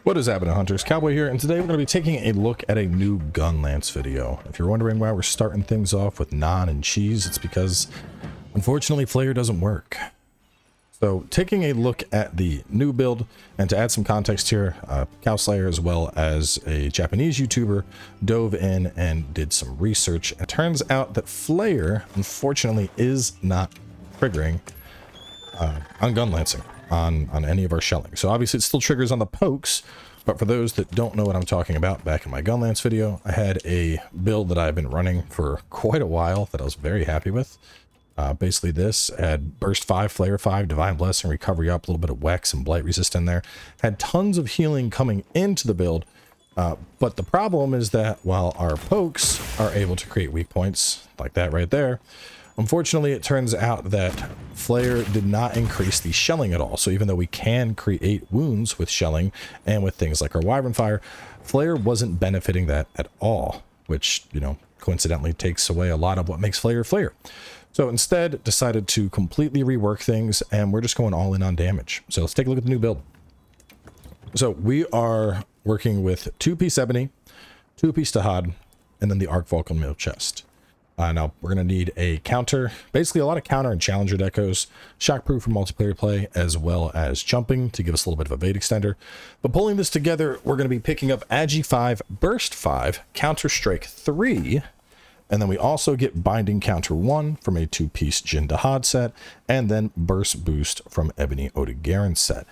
What is happening, hunters? Cowboy here, and today we're going to be taking a look at a new Gunlance video. If you're wondering why we're starting things off with naan and cheese, it's because unfortunately Flare doesn't work. So taking a look at the new build, and to add some context here, Cow Slayer as well as a Japanese YouTuber dove in and did some research. It turns out that Flare unfortunately is not triggering on gunlancing on any of our shelling. So obviously it still triggers on the pokes, but for those that don't know what I'm talking about, back in my Gunlance video, I had a build that I've been running for quite a while that I was very happy with. Basically this had Burst 5, Flare 5, Divine Blessing, Recovery Up, a little bit of Wex and Blight Resist in there. Had tons of healing coming into the build, but the problem is that while our pokes are able to create weak points, like that right there, unfortunately, it turns out that Flare did not increase the shelling at all. So even though we can create wounds with shelling and with things like our Wyvern Fire, Flare wasn't benefiting that at all, which, you know, coincidentally takes away a lot of what makes Flare Flare. So instead, decided to completely rework things, and we're just going all in on damage. So let's take a look at the new build. So we are working with 2-piece Ebony, 2-piece Tahad, and then the Arc Vulcan Mill Chest. Now, we're going to need a counter, basically a lot of counter and challenger decos, shockproof for multiplayer play, as well as jumping to give us a little bit of evade extender. But pulling this together, we're going to be picking up Agi 5, Burst 5, Counter Strike 3, and then we also get Binding Counter 1 from a 2-piece Jin Dahad set, and then Burst Boost from Ebony Odegaran set.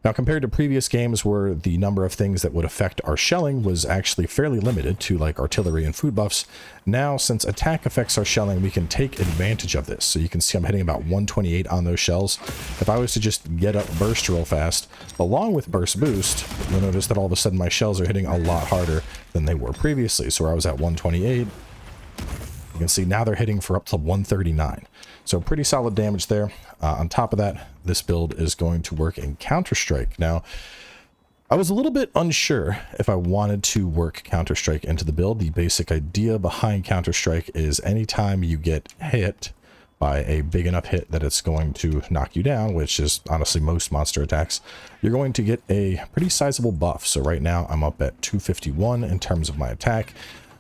Now, compared to previous games where the number of things that would affect our shelling was actually fairly limited to like artillery and food buffs, now since attack affects our shelling, we can take advantage of this. So you can see I'm hitting about 128 on those shells. If I was to just get up Burst real fast, along with Burst Boost, you'll notice that all of a sudden my shells are hitting a lot harder than they were previously. So where I was at 128, you can see now they're hitting for up to 139. So pretty solid damage there. On top of that, this build is going to work in Counter-Strike. Now, I was a little bit unsure if I wanted to work Counter-Strike into the build. The basic idea behind Counter-Strike is anytime you get hit by a big enough hit that it's going to knock you down, which is honestly most monster attacks, you're going to get a pretty sizable buff. So right now I'm up at 251 in terms of my attack.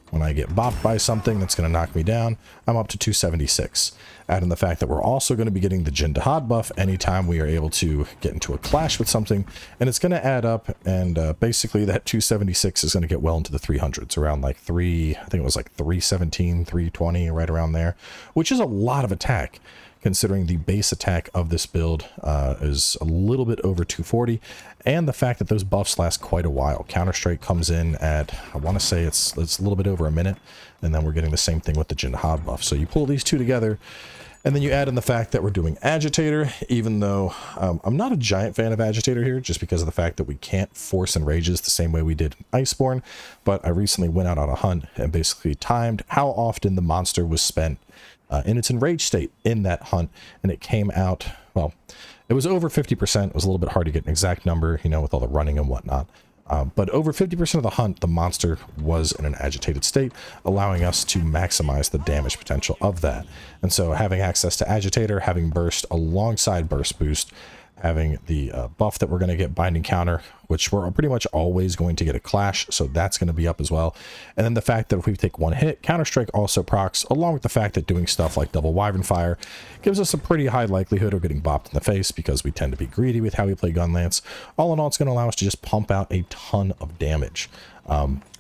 When I get bopped by something that's going to knock me down, I'm up to 276. Add in the fact that we're also going to be getting the Jin Dahad buff anytime we are able to get into a clash with something, and it's going to add up, and basically that 276 is going to get well into the 300s, around like I think it was like 317, 320, right around there, which is a lot of attack, considering the base attack of this build is a little bit over 240, and the fact that those buffs last quite a while. Counter-Strike comes in at, I want to say it's a little bit over a minute, and then we're getting the same thing with the Jin Dahad buff. So you pull these two together, and then you add in the fact that we're doing Agitator, even though I'm not a giant fan of Agitator here, just because of the fact that we can't force enrages the same way we did in Iceborne, but I recently went out on a hunt and basically timed how often the monster was spent in its enraged state in that hunt, and it came out, well, it was over 50%. It was a little bit hard to get an exact number, you know, with all the running and whatnot. But over 50% of the hunt, the monster was in an agitated state, allowing us to maximize the damage potential of that. And so having access to Agitator, having Burst alongside Burst Boost, having the buff that we're going to get Binding Counter, which we're pretty much always going to get a clash, so that's going to be up as well. And then the fact that if we take one hit, Counter-Strike also procs, along with the fact that doing stuff like double Wyvern Fire gives us a pretty high likelihood of getting bopped in the face, because we tend to be greedy with how we play Gunlance. All in all, it's going to allow us to just pump out a ton of damage.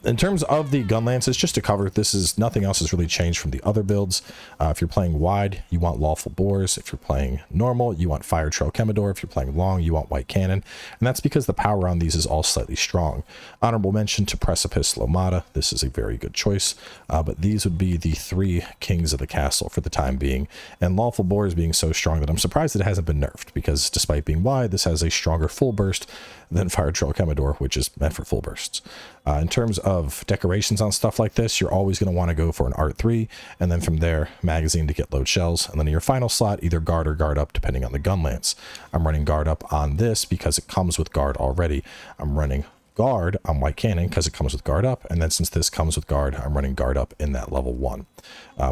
In terms of the Gunlances, just to cover, nothing else has really changed from the other builds. If you're playing wide, you want Lawful Boars. If you're playing normal, you want Fire Trail Chemidor. If you're playing long, you want White Cannon. And that's because the power on these is all slightly strong. Honorable mention to Precipice Lomata. This is a very good choice. But these would be the 3 kings of the castle for the time being. And Lawful Boars being so strong that I'm surprised that it hasn't been nerfed, because despite being wide, this has a stronger full burst than Fire Trail Chemidor, which is meant for full bursts. In terms of decorations on stuff like this, you're always going to want to go for an Art 3, and then from there, magazine to get load shells, and then in your final slot, either guard or guard up, depending on the Gunlance. I'm running guard up on this because it comes with guard already. I'm running guard on White Cannon because it comes with guard up, and then since this comes with guard, I'm running guard up in that level 1.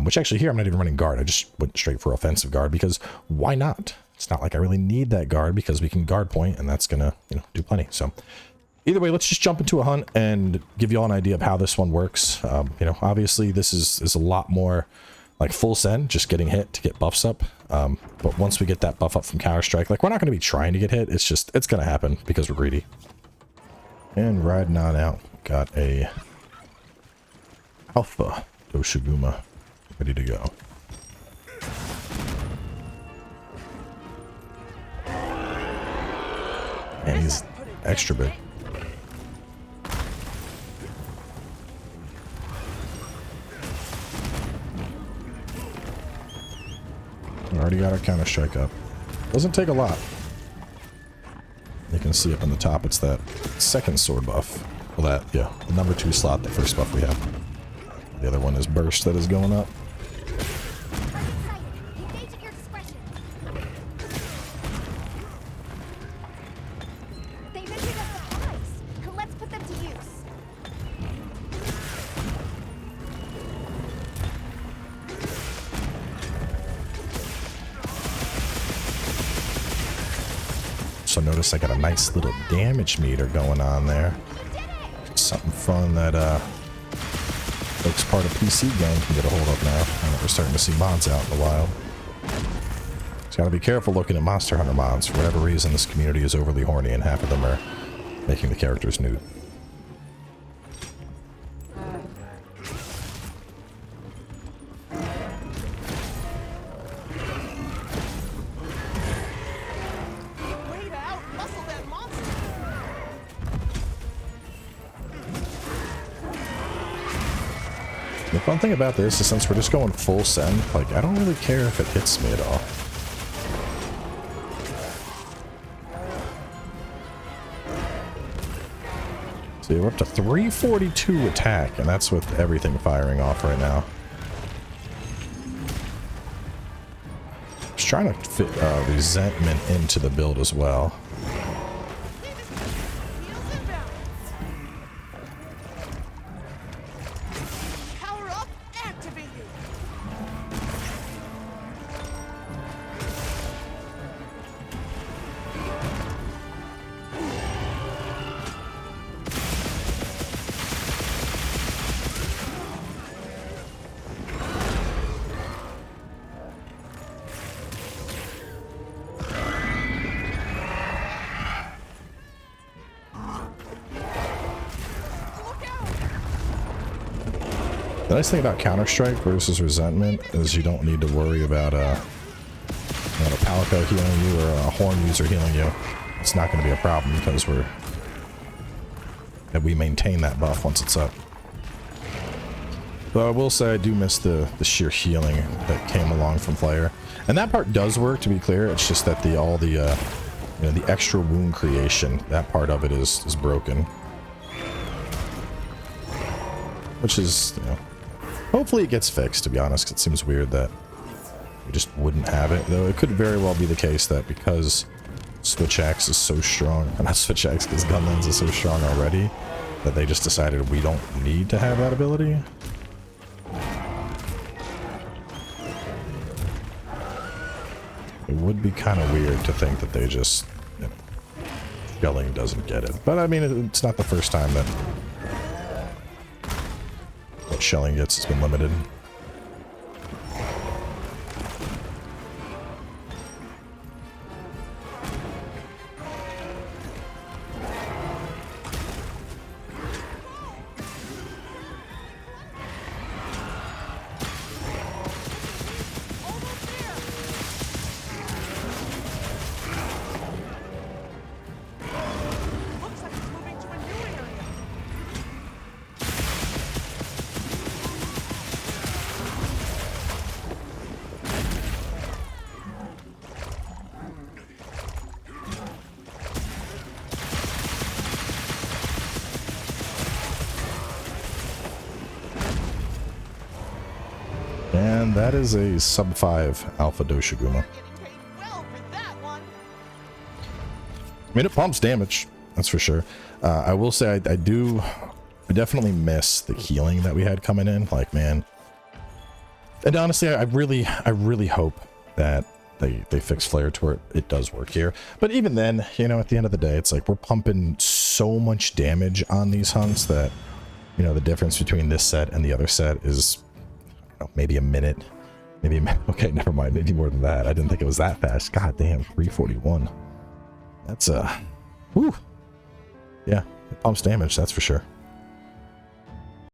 Which actually here, I'm not even running guard. I just went straight for offensive guard, because why not? It's not like I really need that guard, because we can guard point, and that's going to, you know, do plenty. So Either way, let's just jump into a hunt and give you all an idea of how this one works. You know, obviously this is a lot more like full send, just getting hit to get buffs up. But once we get that buff up from Counter-Strike, like we're not going to be trying to get hit. It's going to happen because we're greedy. And riding on out, got a Alpha Doshiguma ready to go. And he's extra big. We already got our Counter-Strike up. Doesn't take a lot. You can see up on the top, it's that second sword buff. Well, yeah, the number 2 slot, the first buff we have. The other one is burst that is going up. So notice I got a nice little damage meter going on there. Something fun that folks part of PC game can get a hold of now. And we're starting to see mods out in the wild. Just gotta be careful looking at Monster Hunter mods. For whatever reason, this community is overly horny and half of them are making the characters nude. The fun thing about this is since we're just going full send, like, I don't really care if it hits me at all. See, we're up to 342 attack, and that's with everything firing off right now. Just trying to fit resentment into the build as well. The nice thing about Counter-Strike versus Resentment is you don't need to worry about a Palico healing you or a Horn user healing you. It's not going to be a problem because we maintain that buff once it's up. Though I will say I do miss the sheer healing that came along from Player. And that part does work, to be clear. It's just that the extra wound creation, that part of it is broken. Which is, hopefully it gets fixed, to be honest, 'cause it seems weird that we just wouldn't have it. Though it could very well be the case that because Switch Axe is so strong, not Switch Axe, because Gunlance is so strong already, that they just decided we don't need to have that ability. It would be kind of weird to think that they just, shelling doesn't get it. But I mean, it's not the first time that what shelling gets has been limited. And that is a sub 5 Alpha Doshiguma. I mean, it pumps damage, that's for sure. I will say I definitely miss the healing that we had coming in. Like, man. And honestly, I really hope that they fix Flare to where it does work here. But even then, at the end of the day, it's like we're pumping so much damage on these hunts that, you know, the difference between this set and the other set is, I don't know, maybe a minute. Maybe a minute. Okay, never mind. Maybe more than that. I didn't think it was that fast. God damn, 341. That's, whew. Yeah, it pumps damage, that's for sure.